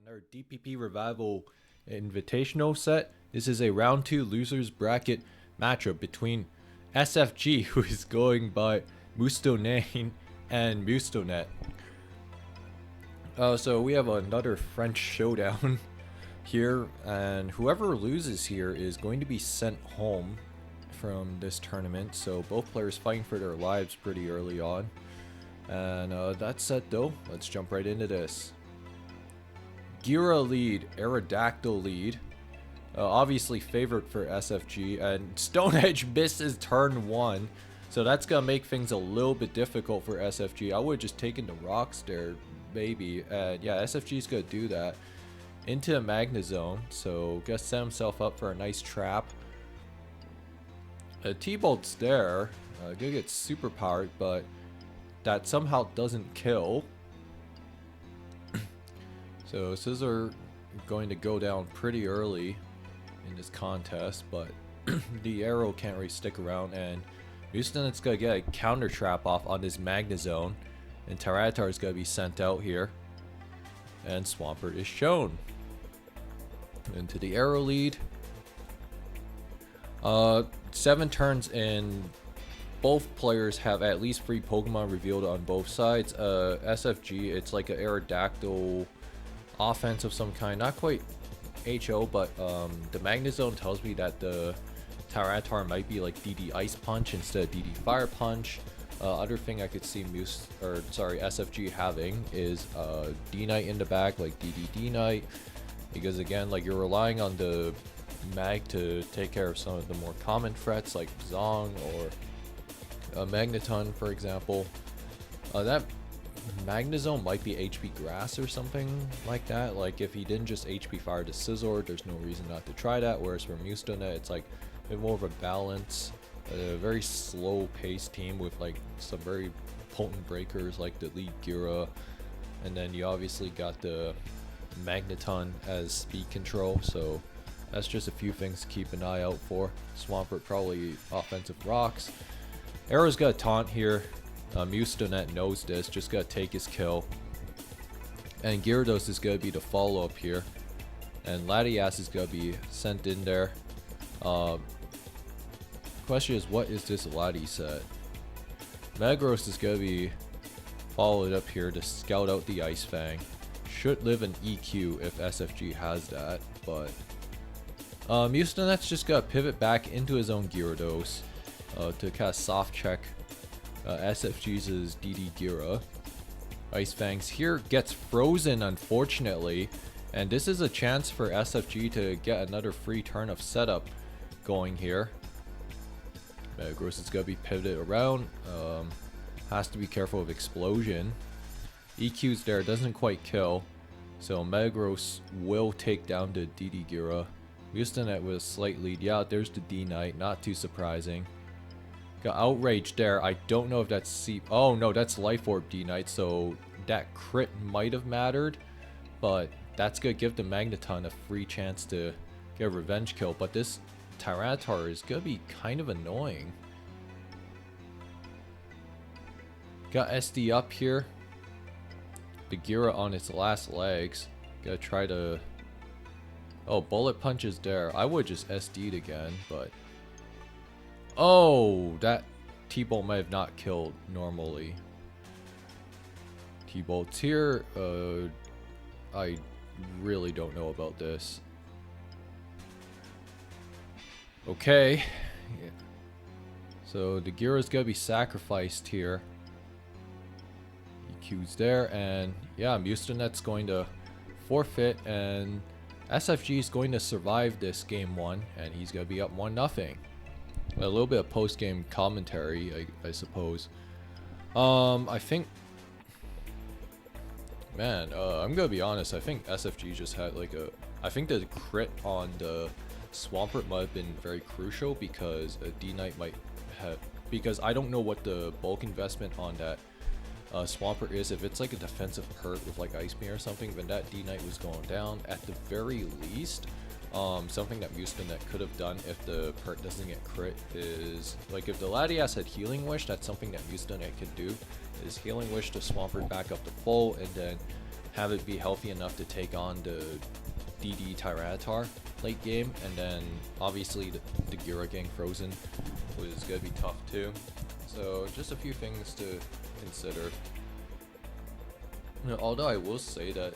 our DPP Revival Invitational set. This is a round 2 losers bracket matchup between SFG, who is going by Mustounet, and Mustounet. So we have another French showdown here, and whoever loses here is going to be sent home from this tournament. So both players fighting for their lives pretty early on. And that said though, let's jump right into this. Gira lead, Aerodactyl lead. Obviously favored for SFG, and Stone Edge misses turn 1. So that's going to make things a little bit difficult for SFG. I would have just taken the rocks there, maybe. And yeah, SFG's going to do that. Into a Magna Zone, so gonna set himself up for a nice trap. T-Bolt's there, gonna get super powered, but that somehow doesn't kill. So Scissor going to go down pretty early in this contest, but the arrow can't really stick around, and Mustunet's gonna get a counter trap off on this Magna Zone, and Tyranitar is gonna be sent out here, and Swampert is shown. Into the arrow lead. 7 turns and both players have at least 3 Pokemon revealed on both sides. SFG, it's like an Aerodactyl offense of some kind, not quite HO, but the Magna Zone tells me that the Tyranitar might be like DD Ice Punch instead of DD Fire Punch. Other thing I could see SFG having is D-Knight in the back, like DD D-Knight, because again, like, you're relying on the Mag to take care of some of the more common threats like Zong or Magneton, for example. That Magna Zone might be HP Grass or something like that. Like, if he didn't just HP Fire to Scizor, there's no reason not to try that. Whereas for Mustounet, it's like a bit more of a balance, a very slow paced team with like some very potent breakers like the lead Gira, and then you obviously got the Magneton as speed control. So that's just a few things to keep an eye out for. Swampert probably offensive rocks. Arrow's got a taunt here. Mustounet knows this, just gotta take his kill. And Gyarados is gonna be the follow up here. And Latias is gonna be sent in there. Question is, what is this Lati set? Metagross is gonna be followed up here to scout out the Ice Fang. Should live an EQ if SFG has that, but Mustunet's just gotta pivot back into his own Gyarados to kind of soft check SFG's DD Gira. Ice Fangs here gets frozen, unfortunately, and this is a chance for SFG to get another free turn of setup going here. Metagross is gonna be pivoted around. Has to be careful of Explosion. EQ's there, doesn't quite kill, so Metagross will take down the DD Gira. Mustounet with a slight lead. Yeah, there's the D-Knight, not too surprising. Got Outrage there. I don't know if that's oh no, that's Life Orb D-Knight, so that crit might have mattered, but that's gonna give the Magneton a free chance to get a revenge kill. But this Tyranitar is gonna be kind of annoying. Got SD up here. The Gira on its last legs. Gotta try to... Oh, Bullet Punch is there. I would just SD'd again, but... Oh, that T-Bolt might have not killed normally. T-Bolt's here. I really don't know about this. Okay. Yeah. So the Gira's gonna be sacrificed here. EQ's there, and yeah, Mustunet's going to forfeit, and SFG is going to survive this game 1, and he's gonna be up 1-0. A little bit of post-game commentary, I suppose. I think, man, I'm gonna be honest. I think SFG just had like a. I think the crit on the Swampert might have been very crucial, because a D-Knight might have. Because I don't know what the bulk investment on that Swampert is. If it's like a defensive pert with like Ice Beam or something, then that D-Knight was going down at the very least. Something that Mustounet could have done if the pert doesn't get crit is, like, if the Latias had Healing Wish, that's something that Mustounet could do, is Healing Wish to Swampert back up to full, and then have it be healthy enough to take on the DD Tyranitar late game, and then obviously the Gira getting frozen was gonna be tough too. So just a few things to consider. Although I will say that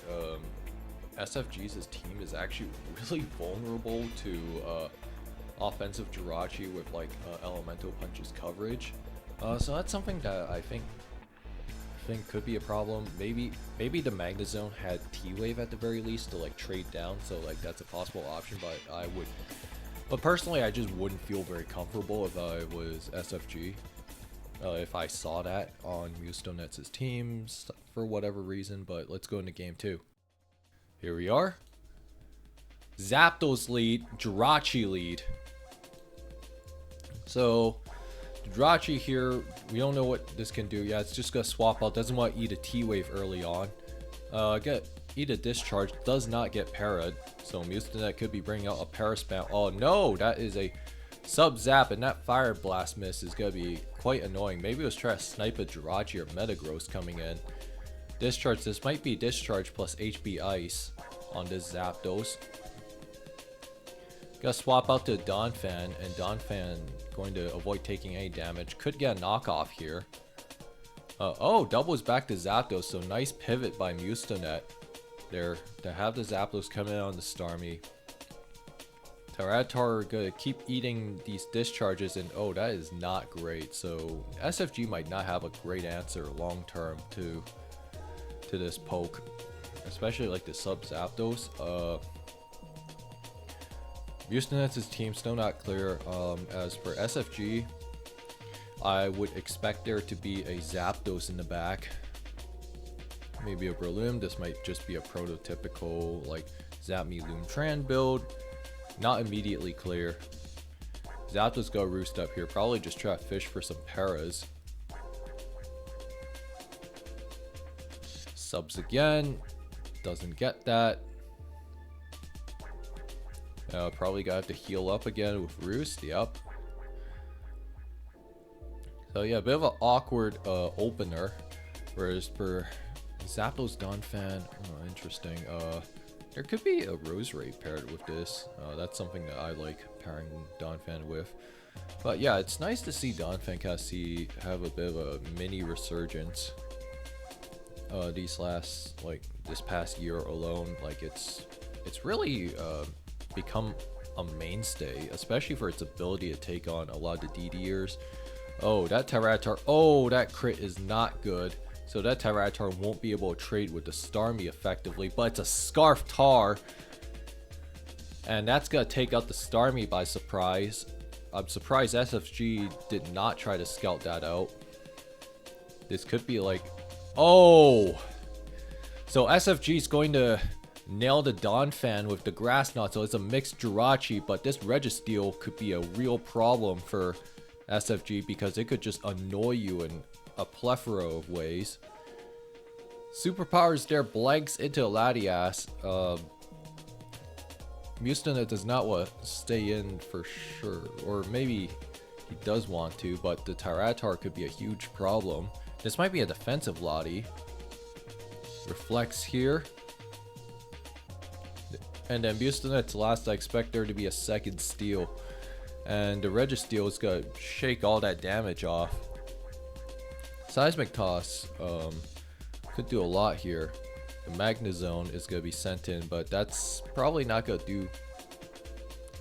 SFG's team is actually really vulnerable to offensive Jirachee with like elemental punches coverage. So that's something that I think could be a problem. Maybe the Magnezone had T-Wave at the very least to like trade down, so like that's a possible option, but personally I just wouldn't feel very comfortable if I was SFG. If I saw that on Mustounet's teams for whatever reason. But let's go into game 2. Here we are. Zapdos lead, Jirachee lead. So Jirachee here, we don't know what this can do. Yeah, it's just gonna swap out. Doesn't want to eat a T-Wave early on. Eat a Discharge. Does not get parried. So Mustounet could be bringing out a Paraspam. Oh no, that is a Sub-Zap, and that Fire Blast miss is gonna be quite annoying. Maybe it was trying to snipe a Jirachee or Metagross coming in. Discharge. This might be Discharge plus HB Ice on this Zapdos. Gotta swap out to Donphan, and Donphan going to avoid taking any damage. Could get a knockoff here. Oh, doubles back to Zapdos, so nice pivot by Mustounet there to have the Zapdos come in on the Starmie. Tyranitar gonna keep eating these discharges, and oh, that is not great. So SFG might not have a great answer long term to this poke, especially like the sub Zapdos. Mustounet's team still not clear. As for SFG, I would expect there to be a Zapdos in the back, maybe a Breloom. This might just be a prototypical like Zap Me Loom Tran build. Not immediately clear. Zapdos go roost up here. Probably just try to fish for some paras. Subs again. Doesn't get that. Probably gonna have to heal up again with Roost. Yep. So yeah, a bit of an awkward opener. Whereas for Zapdos Donphan, oh, interesting. There could be a Roserade paired with this. That's something that I like pairing Donphan with. But yeah, it's nice to see Donphan have a bit of a mini resurgence. This past year alone, like it's really become a mainstay, especially for its ability to take on a lot of the DDers. Oh, that Tyranitar. Oh, that crit is not good. So that Tyranitar won't be able to trade with the Starmie effectively, but it's a Scarf Tar. And that's going to take out the Starmie by surprise. I'm surprised SFG did not try to scout that out. This could be like... Oh! So SFG is going to nail the Donphan with the Grass Knot. So it's a mixed Jirachee, but this Registeel could be a real problem for SFG because it could just annoy you in a plethora of ways. Superpowers there, blanks into Latias. Mustounet does not want to stay in for sure, or maybe he does want to, but the Tyranitar could be a huge problem. This might be a defensive Lati. Reflects here. And then Mustounet's last, I expect there to be a second Steel. And the Registeel is going to shake all that damage off. Seismic Toss could do a lot here. The Magnezone is going to be sent in, but that's probably not going to do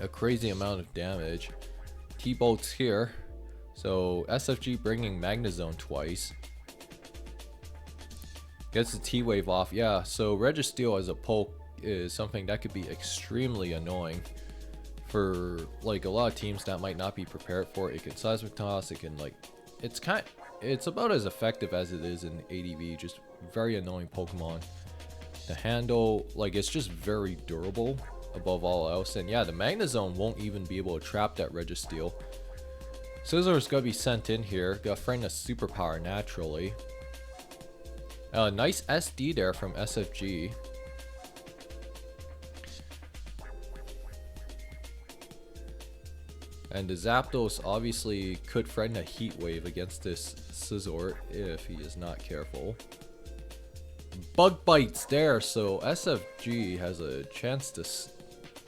a crazy amount of damage. T-Bolt's here. So SFG bringing Magnezone twice. Gets the T-Wave off. Yeah, so Registeel as a poke is something that could be extremely annoying for like a lot of teams that might not be prepared for it. It can Seismic Toss, it can like... It's about as effective as it is in ADV, just very annoying Pokemon to handle. Like, it's just very durable above all else. And yeah, the Magnezone won't even be able to trap that Registeel. Scissor's gonna be sent in here. Gonna friend a Superpower naturally. Nice SD there from SFG. And the Zapdos obviously could threaten a Heat Wave against this Scizor if he is not careful. Bug bites there, so SFG has a chance to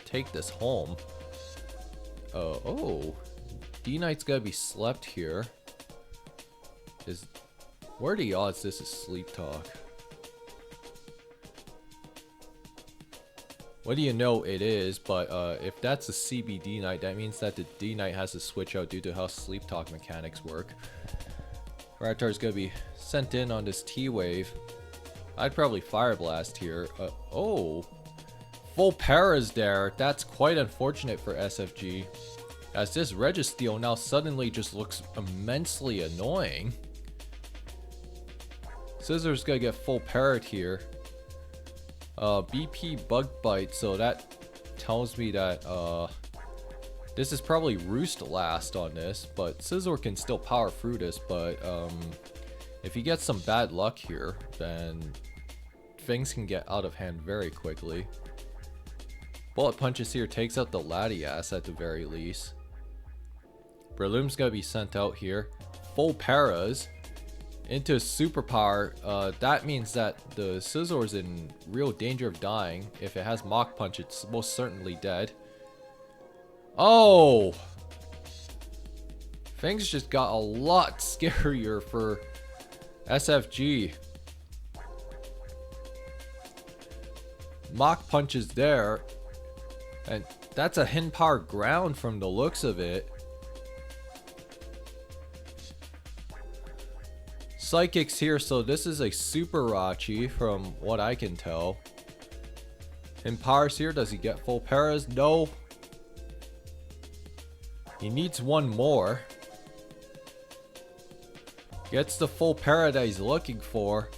take this home. Oh, D-Knight's gotta be slept here. What are the odds this is sleep talk? What do you know it is, but if that's a CBD Knight, that means that the D-Knight has to switch out due to how sleep talk mechanics work. Ratar's gonna be sent in on this T-Wave. I'd probably Fire Blast here. Oh, full paras there. That's quite unfortunate for SFG, as this Registeel now suddenly just looks immensely annoying. Scissor's gonna get full parried here. BP Bug Bite, so that tells me that this is probably Roost last on this, but Scizor can still power through this, but if he gets some bad luck here, then things can get out of hand very quickly. Bullet Punches here takes out the Latias at the very least. Breloom's gonna be sent out here. Full paras into superpower. That means that the Scizor's in real danger of dying. If it has Mach Punch, it's most certainly dead. Oh! Things just got a lot scarier for SFG. Mach Punch is there, and that's a Hin Power ground from the looks of it. Psychics here, so this is a Super Jirachee from what I can tell. Hin Powers here, does he get full paras? No. He needs one more. Gets the full para that he's looking for.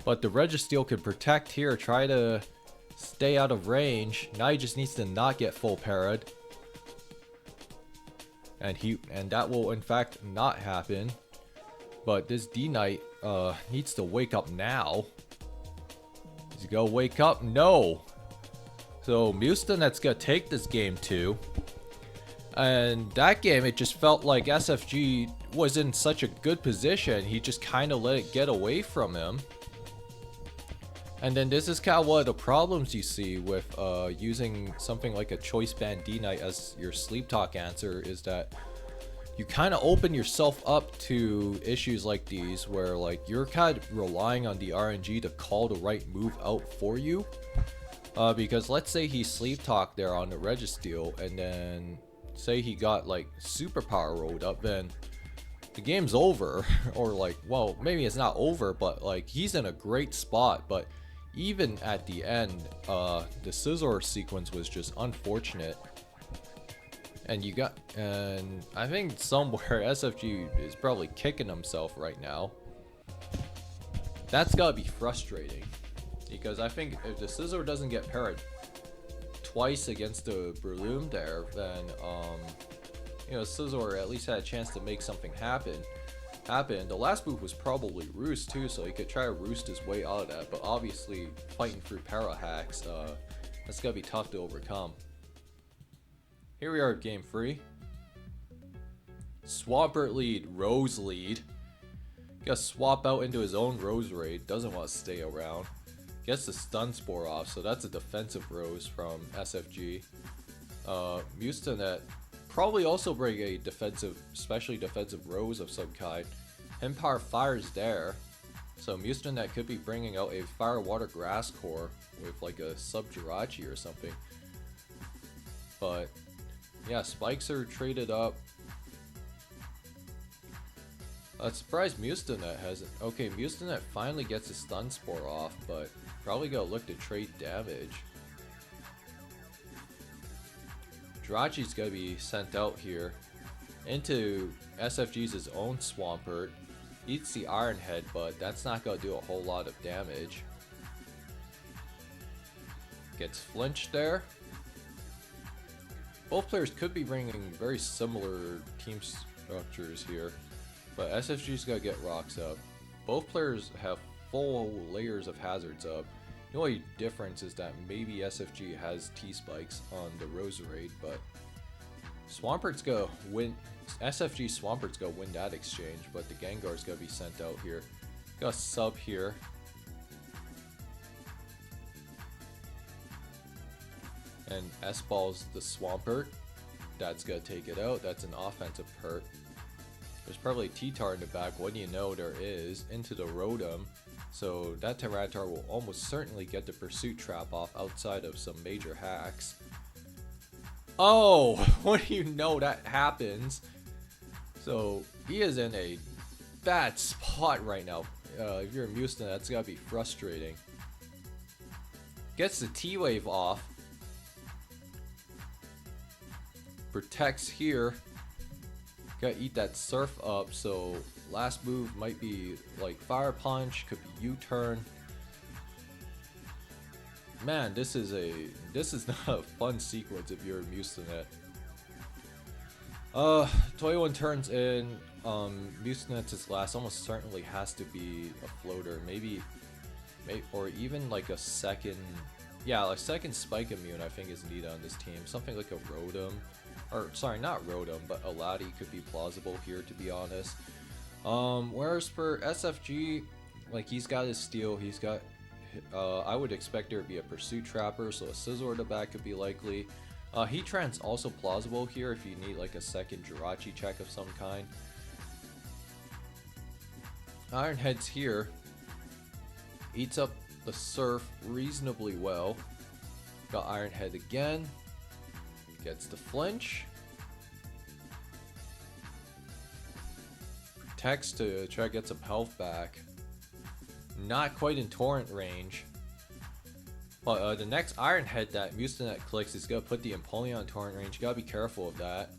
But the Registeel can protect here, try to stay out of range. Now he just needs to not get full parad. And that will in fact not happen. But this D-Knight needs to wake up now. Is he gonna wake up? No. So Mustunet's gonna take this game too. And that game, it just felt like SFG was in such a good position. He just kind of let it get away from him. And then this is kind of one of the problems you see with using something like a Choice Band D-Knight as your Sleep Talk answer, is that you kind of open yourself up to issues like these where like you're kind of relying on the RNG to call the right move out for you. Because let's say he Sleep Talk there on the Registeel, and then say he got like superpower rolled up, then the game's over. Or like, well, maybe it's not over, but like he's in a great spot. But even at the end, the Scizor sequence was just unfortunate. And I think somewhere SFG is probably kicking himself right now. That's gotta be frustrating, because I think if the Scizor doesn't get parried twice against the Breloom there, then you know, Scizor at least had a chance to make something happen. The last move was probably Roost too, so he could try to Roost his way out of that, but obviously fighting through para hacks, that's gonna be tough to overcome. Here we are at game 3. Swampert lead, Rose lead. Gotta swap out into his own Rose Raid, doesn't want to stay around. Gets the Stun Spore off, so that's a defensive Rose from SFG. Mustounet probably also bring a defensive, especially defensive Rose of some kind. Empower Fire's there, so Mustounet could be bringing out a Fire Water Grass Core with like a sub Jirachee or something. But yeah, spikes are traded up. I'm surprised Mustounet hasn't. Okay, Mustounet finally gets a Stun Spore off, but probably gonna look to trade damage. Jirachee's gonna be sent out here into SFG's own Swampert. Eats the Iron Head, but that's not gonna do a whole lot of damage. Gets flinched there. Both players could be bringing very similar team structures here, but SFG's gonna get rocks up. Both players have full layers of hazards up. The only difference is that maybe SFG has T-Spikes on the Roserade, but Swampert's gonna win. SFG Swampert's gonna win that exchange, but the Gengar's gonna be sent out here. Got a sub here. And S-Ball's the Swampert. That's gonna take it out. That's an offensive perk. There's probably a T-Tar in the back. What do you know? There is. Into the Rotom. So that Tyranitar will almost certainly get the Pursuit Trap off outside of some major hacks. Oh, what do you know? That happens. So he is in a bad spot right now. If you're a Mustounet, that's gotta be frustrating. Gets the T-Wave off. Protects here. Gotta eat that Surf up, so last move might be like Fire Punch, could be U-turn. Man, this is not a fun sequence if you're a Mustounet. Toyo turns in. Mustonet's last almost certainly has to be a floater, maybe or even like a second. Yeah, a second Spike Immune I think is needed on this team. Something like a Rotom. Or, sorry, not Rotom, but a Lati could be plausible here, to be honest. Whereas for SFG, like, he's got his Steel, he's got... I would expect there to be a Pursuit Trapper, so a Scizor to back could be likely. Heatran's also plausible here if you need, like, a second Jirachee check of some kind. Iron Head's here. Eats up the Surf reasonably well. Got Iron Head again. Gets the flinch. Protects to try to get some health back. Not quite in Torrent range. But the next Iron Head that Mustounet clicks is going to put the Empoleon in Torrent range. You got to be careful of that.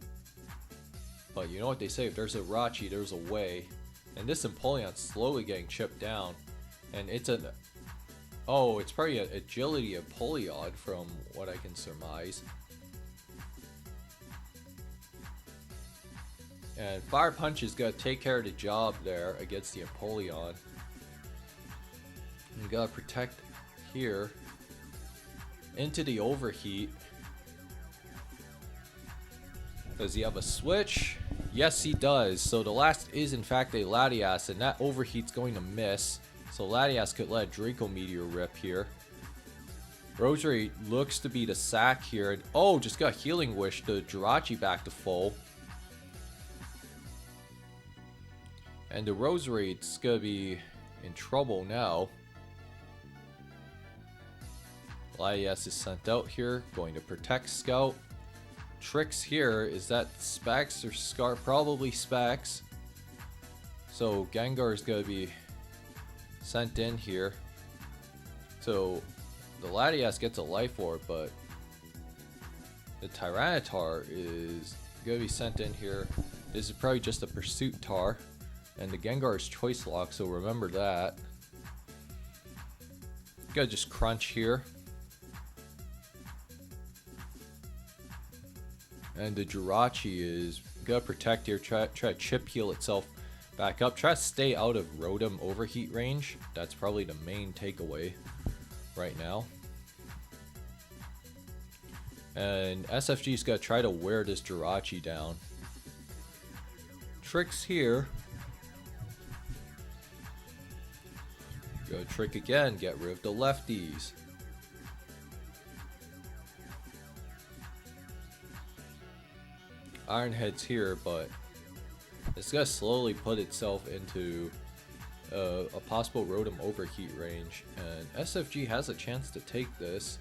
But you know what they say, if there's a Jirachee, there's a way. And this Empoleon's slowly getting chipped down. And it's an... Oh, it's probably an Agility Empoleon from what I can surmise. And Fire Punch is going to take care of the job there against the Empoleon. You got to protect here. Into the Overheat. Does he have a switch? Yes, he does. So the last is in fact a Latias, and that Overheat's going to miss. So Latias could let Draco Meteor rip here. Rosary looks to be the sack here. And, oh, just got Healing Wish the Jirachee back to full. And the Roserade's gonna be in trouble now. Latias is sent out here, going to protect Scout. Tricks here, is that Specs or Scar? Probably Specs. So Gengar is gonna be sent in here. So the Latias gets a Life Orb, but the Tyranitar is gonna be sent in here. This is probably just a Pursuit Tar. And the Gengar is Choice Lock, so remember that. Gotta just crunch here. And the Jirachee is gonna protect here, try to chip heal itself back up. Try to stay out of Rotom Overheat range. That's probably the main takeaway right now. And SFG's gonna try to wear this Jirachee down. Tricks here. Go trick again, get rid of the lefties. Iron Head's here, but it's gonna slowly put itself into a possible Rotom Overheat range. And SFG has a chance to take this,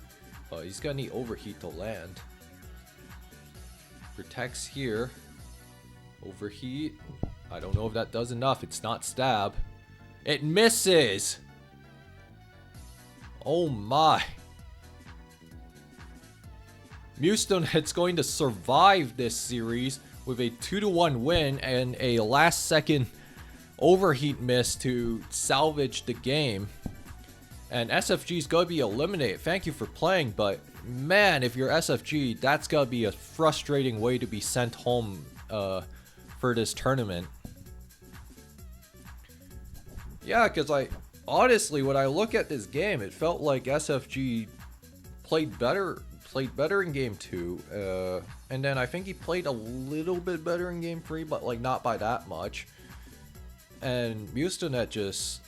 but he's gonna need Overheat to land. Protects here. Overheat. I don't know if that does enough. It's not Stab. It misses! Oh my. Mustonet's going to survive this series with a 2-1 win and a last second Overheat miss to salvage the game. And SFG's going to be eliminated. Thank you for playing, but man, if you're SFG, that's going to be a frustrating way to be sent home for this tournament. Yeah, because honestly, when I look at this game, it felt like SFG played better in game 2, and then I think he played a little bit better in game 3, but like not by that much. And Mustounet just,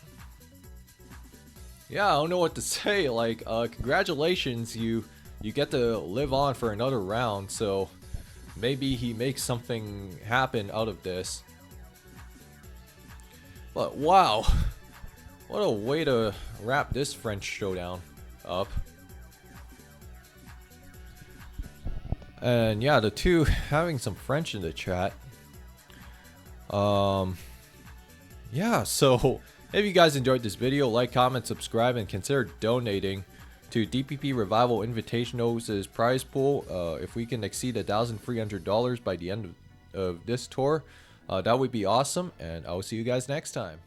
yeah, I don't know what to say. Like, congratulations, you you get to live on for another round, so maybe he makes something happen out of this. But wow, what a way to wrap this French showdown up. And yeah, the two having some French in the chat. Yeah, so if you guys enjoyed this video, like, comment, subscribe, and consider donating to DPP Revival Invitational's prize pool. If we can exceed $1,300 by the end of this tour, that would be awesome, and I will see you guys next time.